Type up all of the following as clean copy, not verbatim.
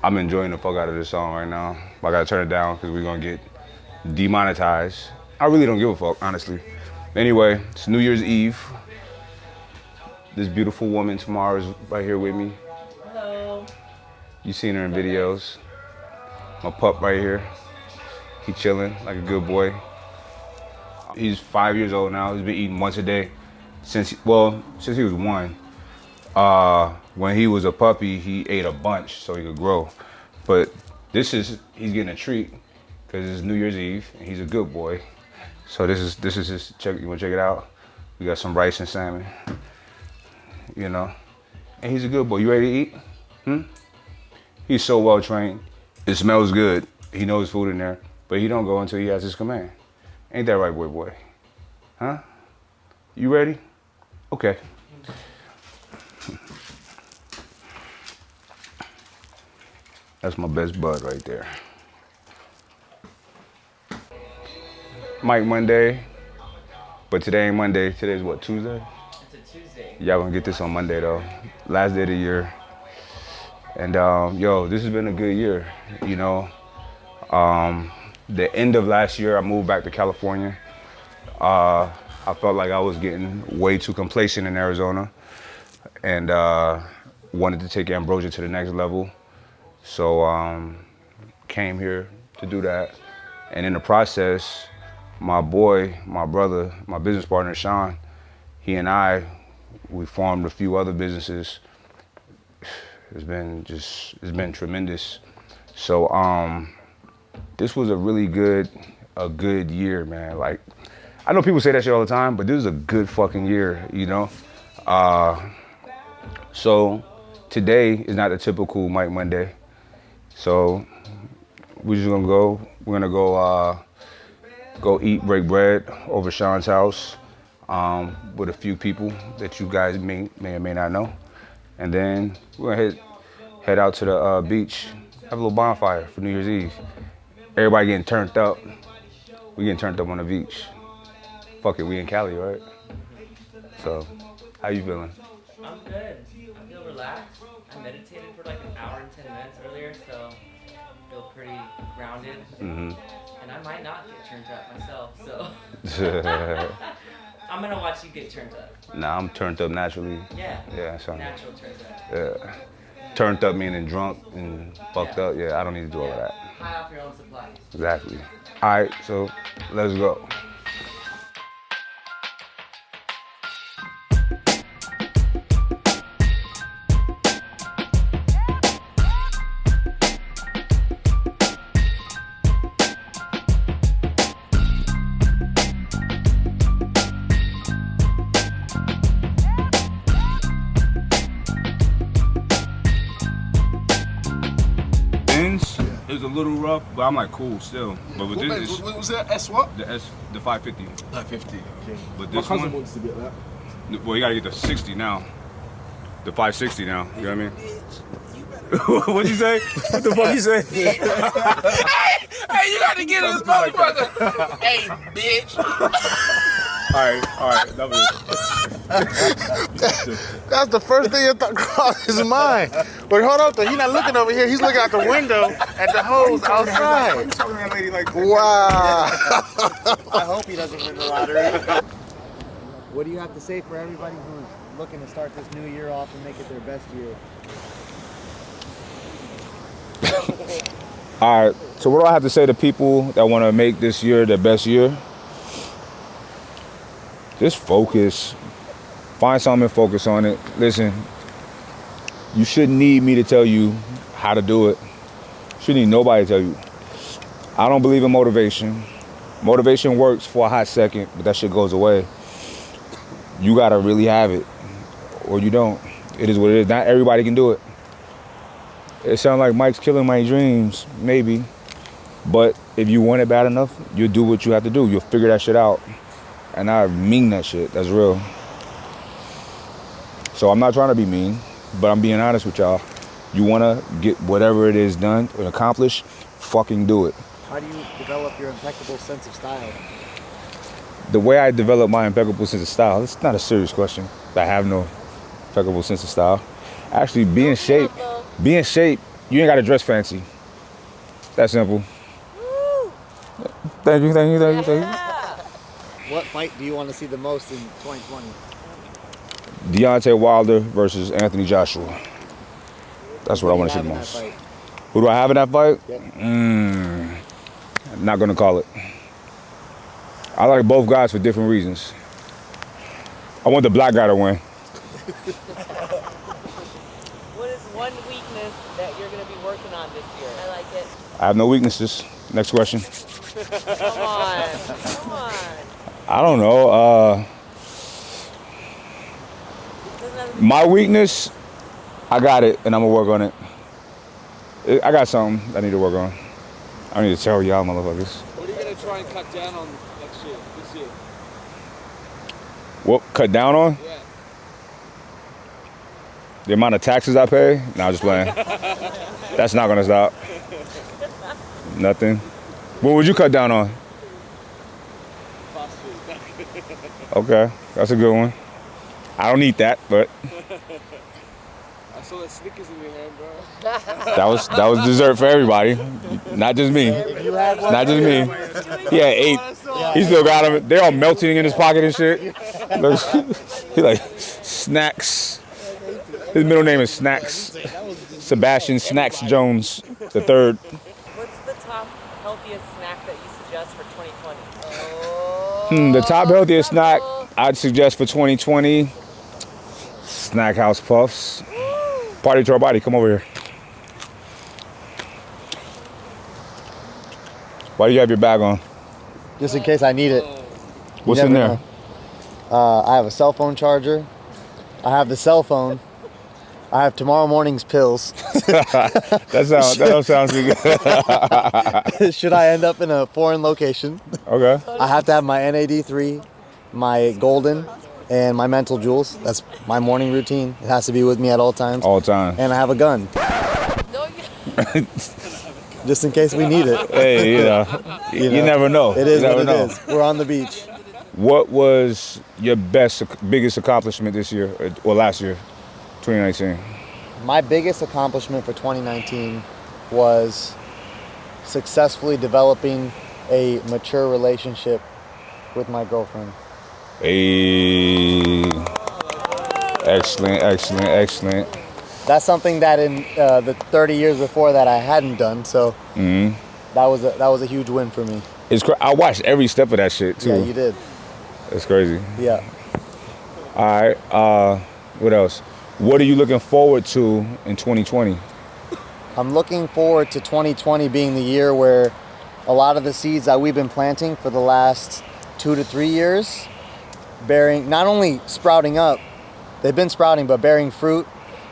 I'm enjoying the fuck out of this song right now. But I gotta turn it down because we're gonna get demonetized. I really don't give a fuck, honestly. Anyway, it's New Year's Eve. This beautiful woman tomorrow is right here with me. Hello. You seen her in videos. My pup right here. He chilling like a good boy. He's 5 years old now. He's been eating once a day since he was one. When he was a puppy, he ate a bunch so he could grow. But he's getting a treat because it's New Year's Eve and he's a good boy. So this is his check. You wanna check it out? We got some rice and salmon. You know, and he's a good boy. You ready to eat? He's so well trained. It smells good. He knows food in there, but he don't go until he has his command. Ain't that right, boy? Huh? You ready? Okay. That's my best bud right there. Mike Monday, but today ain't Monday. Today's what, Tuesday? It's a Tuesday. Y'all gonna get this on Monday though. Last day of the year. And yo, this has been a good year, you know. The end of last year, I moved back to California. I felt like I was getting way too complacent in Arizona and wanted to take Ambrosia to the next level. So came here to do that. And in the process, my boy, my brother, my business partner, Sean, he and we formed a few other businesses. It's been tremendous. So this was a really good year, man. Like, I know people say that shit all the time, but this is a good fucking year, you know? So today is not the typical Mike Monday. So we're just gonna go eat, break bread over Sean's house with a few people that you guys may or may not know. And then we're gonna head out to the beach, have a little bonfire for New Year's Eve. Everybody getting turned up. We getting turned up on the beach. Fuck it, we in Cali, right? So, how you feeling? I'm good. I feel relaxed. I meditated for like an hour and 10 minutes earlier, so I feel pretty grounded. Mm-hmm. And I might not get turned up myself, so I'm gonna watch you get turned up. Nah, I'm turned up naturally. Yeah. Yeah, so Natural turned up. yeah. Turned up meaning drunk and fucked up. Yeah, I don't need to do all of that. High off your own supply. Exactly. All right, so let's go. It's a little rough, but I'm like cool still. But with this, what was that? S what? the 550. 550. Okay. But My this cousin one, wants to get that. well, you gotta get the 60 now. The 560 now. You know what I mean? What'd you say? What the fuck you say? Hey, you got to get this motherfucker. Hey, bitch. All right, that was That's the first thing that crossed his mind. But hold up, though. He's not looking over here. He's looking out the window at the hose outside. I'm talking to that lady like, Wow. I hope he doesn't win the lottery. What do you have to say for everybody who's looking to start this new year off and make it their best year? all right, so what do I have to say to people that want to make this year their best year? Just focus. Find something and focus on it. Listen, you shouldn't need me to tell you how to do it. You shouldn't need nobody to tell you. I don't believe in motivation. Motivation works for a hot second, but that shit goes away. You gotta really have it, or you don't. It is what it is. Not everybody can do it. It sounds like Mike's killing my dreams, maybe. But if you want it bad enough, you'll do what you have to do. You'll figure that shit out. And I mean that shit. That's real. So I'm not trying to be mean, but I'm being honest with y'all. You want to get whatever it is done and accomplished, fucking do it. How do you develop your impeccable sense of style? The way I develop my impeccable sense of style, it's not a serious question. I have no impeccable sense of style. Actually, be in shape You ain't got to dress fancy. That simple. Thank you. What fight do you want to see the most in 2020? Deontay Wilder versus Anthony Joshua. That's what I want to see the most. Who do I have in that fight? Yep. Not gonna call it. I like both guys for different reasons. I want the black guy to win. What is one weakness that you're going to be working on this year? I like it. I have no weaknesses. Next question. Come on. I don't know. My weakness, I got it, and I'm gonna work on it. I got something I need to work on. I need to tell y'all motherfuckers. What are you gonna try and cut down on next year, this year? What, cut down on? Yeah. The amount of taxes I pay? Nah, I'm just playing. That's not gonna stop. Nothing. What would you cut down on? Fast food. Okay, that's a good one. I don't eat that, but I saw that Snickers in your hand, bro. that was dessert for everybody, not just me. Not just me. Yeah, 8. He still got them. They're all melting in his pocket and shit. He like Snacks. His middle name is Snacks. Sebastian Snacks Jones the third. What's the top healthiest snack that you suggest for 2020? The top healthiest snack I'd suggest for 2020. Snack House Puffs. Party to our body. Come over here. Why do you have your bag on? Just in case I need it. What's You in never there? know. I have a cell phone charger. I have the cell phone. I have tomorrow morning's pills. That sounds good. Should I end up in a foreign location? Okay. I have to have my NAD3, my golden, and my mental jewels. That's my morning routine. It has to be with me at all times. All time. And I have a gun. Just in case we need it. Hey, you never know. It is you what never it is. We're on the beach. What was your biggest accomplishment this year or last year, 2019? My biggest accomplishment for 2019 was successfully developing a mature relationship with my girlfriend. Hey, excellent. That's something that in the 30 years before that I hadn't done. So that was a huge win for me. I watched every step of that shit too. Yeah, you did. It's crazy. Yeah. All right. What else? What are you looking forward to in 2020? I'm looking forward to 2020 being the year where a lot of the seeds that we've been planting for the last 2 to 3 years, not only sprouting up, they've been sprouting, but bearing fruit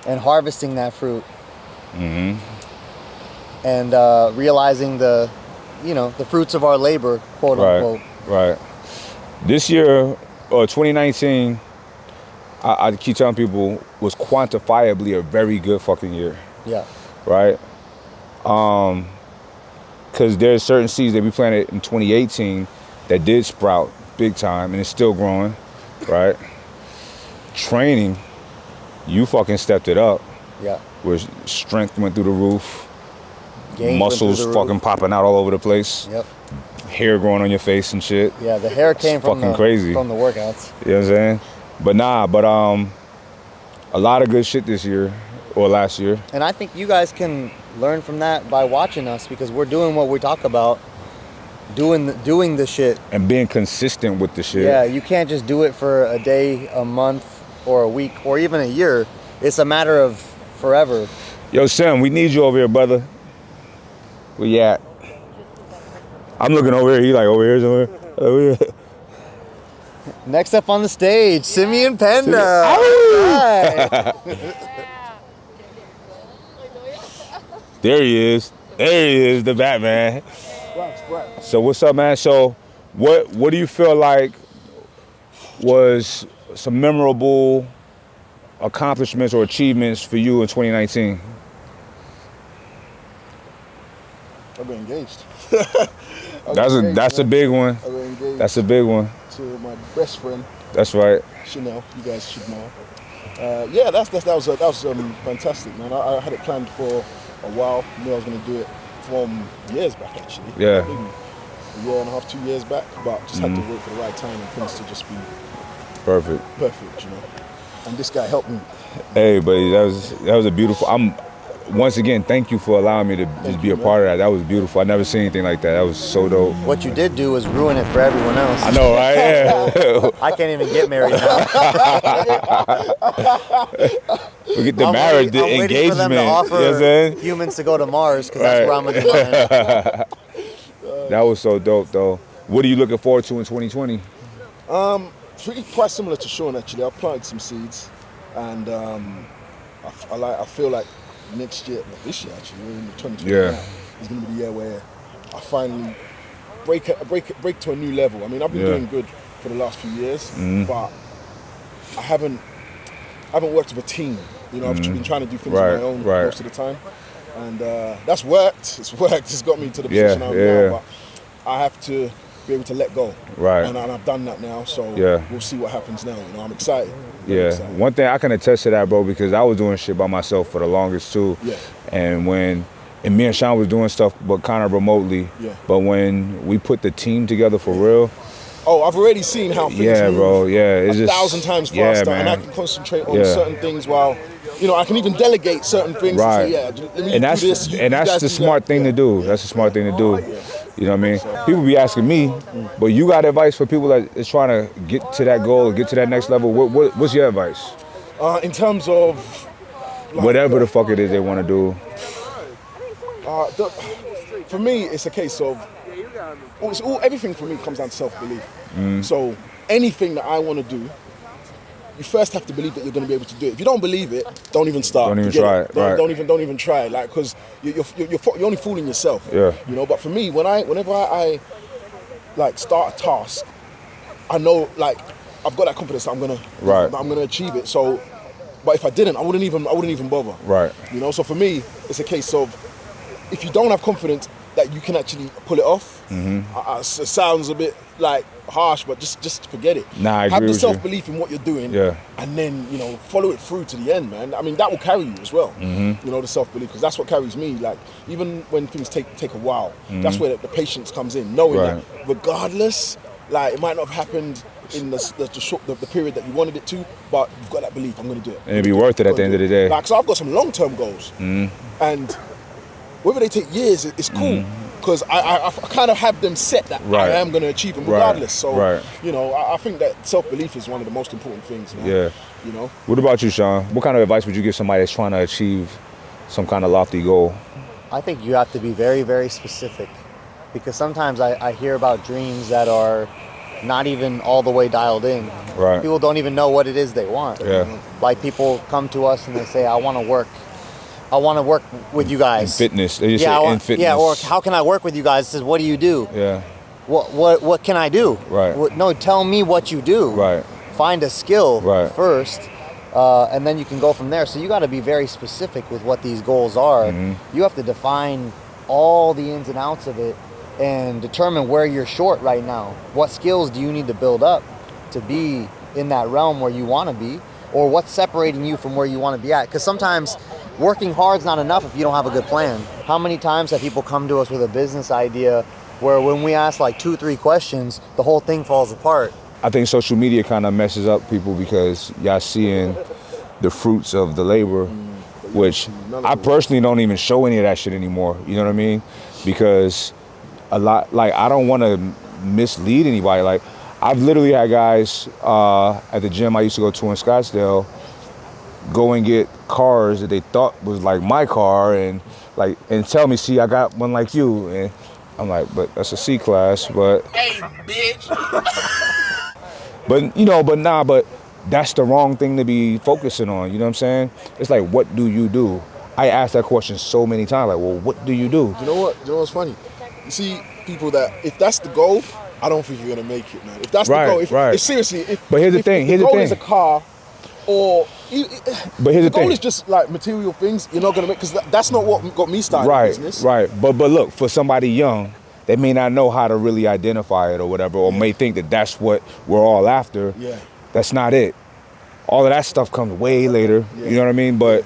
and harvesting that fruit. And realizing the fruits of our labor, quote unquote. Right. This year, 2019, I keep telling people, was quantifiably a very good fucking year. Yeah. Right? Because there's certain seeds that we planted in 2018 that did sprout big time, and it's still growing, right? Training, you fucking stepped it up. Yeah. Where strength went through the roof, Gains muscles went through the fucking roof. popping out all over the place. Yep. Hair growing on your face and shit. Yeah, the hair came from fucking crazy. from the workouts. You know what I'm saying? But a lot of good shit this year or last year. And I think you guys can learn from that by watching us, because we're doing what we talk about, doing the shit. And being consistent with the shit. Yeah, you can't just do it for a day, a month, or a week, or even a year. It's a matter of forever. Yo, Sam, we need you over here, brother. Where you at? I'm looking over here. He like over here somewhere. Over here. Next up on the stage, Simeon Panda. Right. There he is, the Batman. So what's up, man? So what do you feel like was some memorable accomplishments or achievements for you in 2019? I've been engaged. That's a big one. I've been engaged That's a big one. to my best friend, That's right. Chanel. You guys should know. Yeah, that was fantastic, man. I had it planned for a while. Knew I was going to do it from years back, actually. Yeah. Maybe a year and a half, 2 years back, but just had to wait for the right time and things to just be Perfect. perfect, you know. And this guy helped me. Hey, buddy, that was a beautiful. Once again, thank you for allowing me to just be a part of that. That was beautiful. I never seen anything like that. That was so dope. What you did do was ruin it for everyone else. I know, right? Yeah. I can't even get married now. Forget the marriage, the I'm engagement. waiting for them to You know what I'm offer saying? humans to go to Mars because that's where I'm gonna do mine. That was so dope, though. What are you looking forward to in 2020? It's really quite similar to Sean, actually. I've planted some seeds, and I feel like this year actually, we're in the 2020 Yeah. now, is going to be the year where I finally break to a new level. I mean, I've been Yeah. doing good for the last few years, but I haven't worked with a team. You know, I've been trying to do things on my own most of the time, and that's worked. It's worked. It's got me to the position I'm now, but I have to be able to let go. Right. And I've done that now, so we'll see what happens now. You know, I'm excited. Yeah, one thing I can attest to that, bro, because I was doing shit by myself for the longest too. Yeah. And me and Sean was doing stuff, but kind of remotely. Yeah. But when we put the team together for real. Oh, I've already seen how things move bro. Yeah, it's 1,000 times faster, man. and I can concentrate on certain things while, you know, I can even delegate certain things. Right. And say, let me And do that's this, you guys the do smart that. thing to do. That's the smart thing to do. You know what I mean? People be asking me, but you got advice for people that is trying to get to that goal or get to that next level? What's your advice? In terms of like, Whatever the fuck it is they want to do. for me, it's a case of everything for me comes down to self-belief. So anything that I want to do, you first have to believe that you're going to be able to do it. If you don't believe it, don't even start. Don't even Forget try it. it, right. Don't even try, like, because you're only fooling yourself. Yeah. You know. But for me, whenever I like start a task, I know, like, I've got that confidence that I'm gonna achieve it. So, but if I didn't, I wouldn't even bother. Right. You know. So for me, it's a case of if you don't have confidence that you can actually pull it off. It sounds a bit like harsh, but just forget it. Nah, I agree have the with you. self-belief in what you're doing, and then, you know, follow it through to the end, man. I mean, that will carry you as well. You know, the self-belief, because that's what carries me. Like, even when things take a while, that's where the patience comes in, knowing that regardless, like, it might not have happened in the period that you wanted it to, but you've got that belief, I'm going to do it. And it'd be worth it at the end of the day. Like, so I've got some long-term goals, and whether they take years, it's cool. Because I kind of have them set that I am going to achieve them regardless. So, you know, I think that self-belief is one of the most important things, man. Yeah. You know? What about you, Sean? What kind of advice would you give somebody that's trying to achieve some kind of lofty goal? I think you have to be very, very specific, because sometimes I hear about dreams that are not even all the way dialed in. Right. People don't even know what it is they want. Yeah. Like, people come to us and they say, I want to work with you guys. In fitness. They just say in fitness. Yeah, or how can I work with you guys? It says, what do you do? Yeah. What can I do? Right. No, tell me what you do. Right. Find a skill Right. first, and then you can go from there. So you got to be very specific with what these goals are. You have to define all the ins and outs of it and determine where you're short right now. What skills do you need to build up to be in that realm where you want to be, or what's separating you from where you want to be at? Because sometimes working hard's not enough if you don't have a good plan. How many times have people come to us with a business idea where when we ask like 2-3 questions, the whole thing falls apart? I think social media kind of messes up people because y'all seeing the fruits of the labor, which I personally don't even show any of that shit anymore. You know what I mean? Because a lot, like, I don't want to mislead anybody. Like, I've literally had guys at the gym I used to go to in Scottsdale go and get cars that they thought was like my car and tell me, see, I got one like you. And I'm like, but that's a C class, but. Hey, bitch. but that's the wrong thing to be focusing on. You know what I'm saying? It's like, what do you do? I asked that question so many times. Like, well, what do you do? You know what? You know what's funny? You see people that, if that's the goal, I don't think you're gonna make it, man. If that's the goal, if seriously, but here's the thing. If the goal is a car, or but here's the goal thing. is just like material things, you're not gonna make, because that's not what got me started in business. Right. But look, for somebody young, they may not know how to really identify it or whatever, or may think that that's what we're all after. Yeah. That's not it. All of that stuff comes way later. You know what I mean? But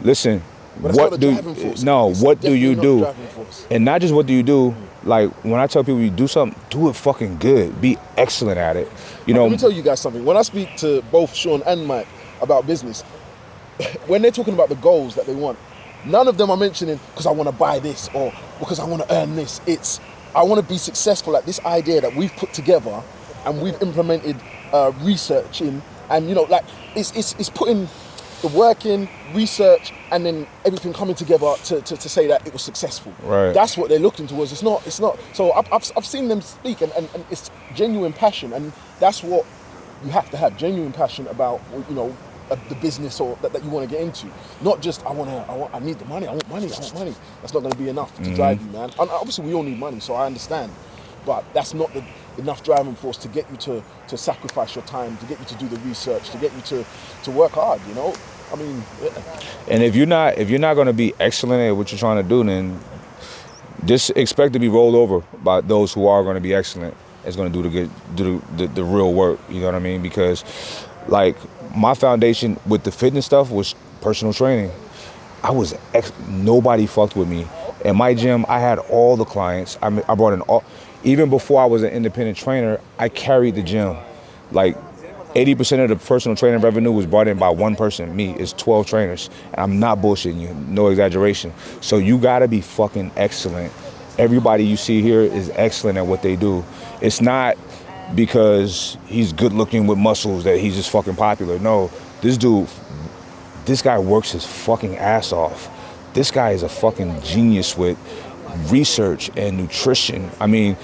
listen, But it's not a driving force. It's what do you definitely do? not a driving force. And not just what do you do. Like when I tell people you do something, do it fucking good. Be excellent at it. You know. Let me tell you guys something. When I speak to both Sean and Mike about business, when they're talking about the goals that they want, none of them are mentioning because I want to buy this or because I want to earn this. It's I want to be successful at this idea that we've put together and we've implemented research in, and you know, like it's putting the work in, research, and then everything coming together to say that it was successful. Right. That's what they're looking towards. It's not. So I've seen them speak, and it's genuine passion, and that's what you have to have, genuine passion about, you know, the business or that you want to get into. Not just I need the money. I want money. That's not going to be enough to drive you, man. And obviously we all need money, so I understand, but that's not enough driving force to get you to sacrifice your time, to get you to do the research, to get you to work hard. You know, I mean. Yeah. And if you're not going to be excellent at what you're trying to do, then just expect to be rolled over by those who are going to be excellent. It's going to do the real work. You know what I mean? Because like my foundation with the fitness stuff was personal training. Nobody fucked with me. In my gym, I had all the clients. I brought in all. Even before I was an independent trainer, I carried the gym. Like 80% of the personal training revenue was brought in by one person, me. It's 12 trainers. And I'm not bullshitting you, no exaggeration. So you gotta be fucking excellent. Everybody you see here is excellent at what they do. It's not because he's good looking with muscles that he's just fucking popular. No, this guy works his fucking ass off. This guy is a fucking genius with research and nutrition. I mean,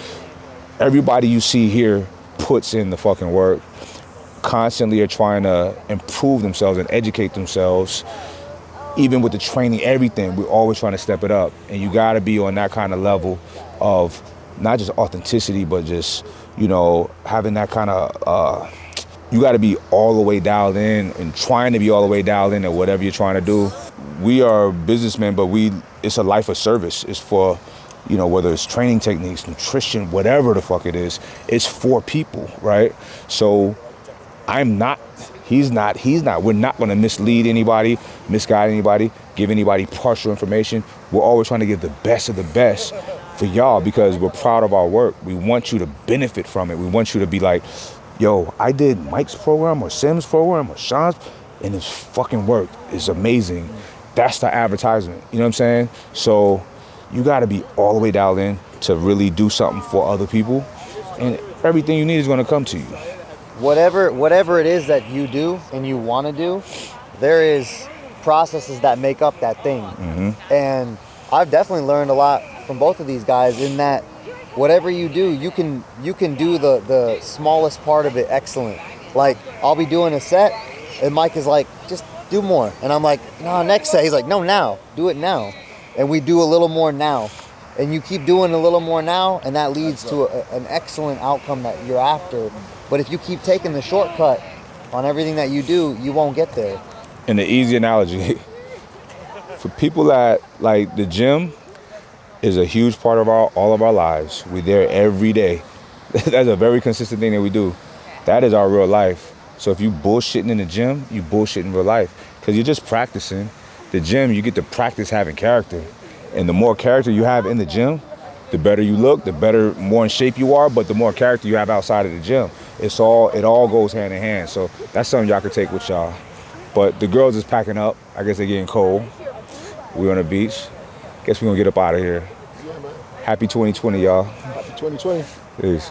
everybody you see here puts in the fucking work, constantly are trying to improve themselves and educate themselves. Even with the training, everything, we're always trying to step it up. And you gotta be on that kind of level of not just authenticity, but just, you know, having that kind of, you gotta be all the way dialed in and trying to be all the way dialed in at whatever you're trying to do. We are businessmen, but it's a life of service. It's for, you know, whether it's training techniques, nutrition, whatever the fuck it is, it's for people, right? So he's not. We're not gonna mislead anybody, misguide anybody, give anybody partial information. We're always trying to give the best of the best for y'all because we're proud of our work. We want you to benefit from it. We want you to be like, yo, I did Mike's program or Sim's program or Sean's, and it's fucking worked. It's amazing. That's the advertisement, you know what I'm saying? So you gotta be all the way dialed in to really do something for other people, and everything you need is gonna come to you. Whatever it is that you do and you wanna do, there is processes that make up that thing. Mm-hmm. And I've definitely learned a lot from both of these guys in that whatever you do, you can do the smallest part of it excellent. Like I'll be doing a set and Mike is like, just do more. And I'm like, no, next set. He's like, no, now, do it now. And we do a little more now. And you keep doing a little more now, and that leads to an excellent outcome that you're after. But if you keep taking the shortcut on everything that you do, you won't get there. And the easy analogy, for people that, like, the gym is a huge part of all of our lives. We're there every day. That's a very consistent thing that we do. That is our real life. So if you bullshitting in the gym, you bullshit in real life. Because you're just practicing. The gym, you get to practice having character. And the more character you have in the gym, the better you look, the better, more in shape you are, but the more character you have outside of the gym. It all goes hand in hand. So that's something y'all can take with y'all. But the girls is packing up. I guess they're getting cold. We're on the beach. Guess we're gonna get up out of here. Yeah, man. Happy 2020, y'all. Happy 2020. Peace.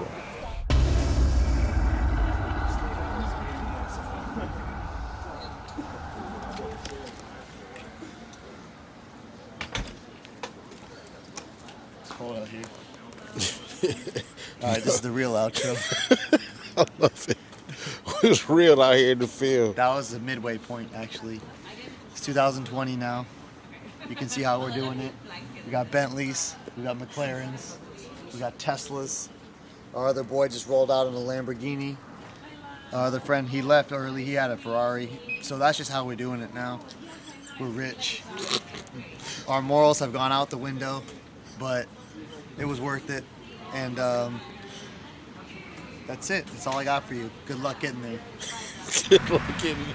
Cold out here. All right, this is the real outro. I love it. It's real out here in the field. That was the midway point, actually. It's 2020 now. You can see how we're doing it. We got Bentleys, we got McLarens, we got Teslas. Our other boy just rolled out in a Lamborghini. Our other friend, he left early, he had a Ferrari. So that's just how we're doing it now. We're rich. Our morals have gone out the window, but it was worth it. And that's it. That's all I got for you. Good luck getting there. Good luck getting there.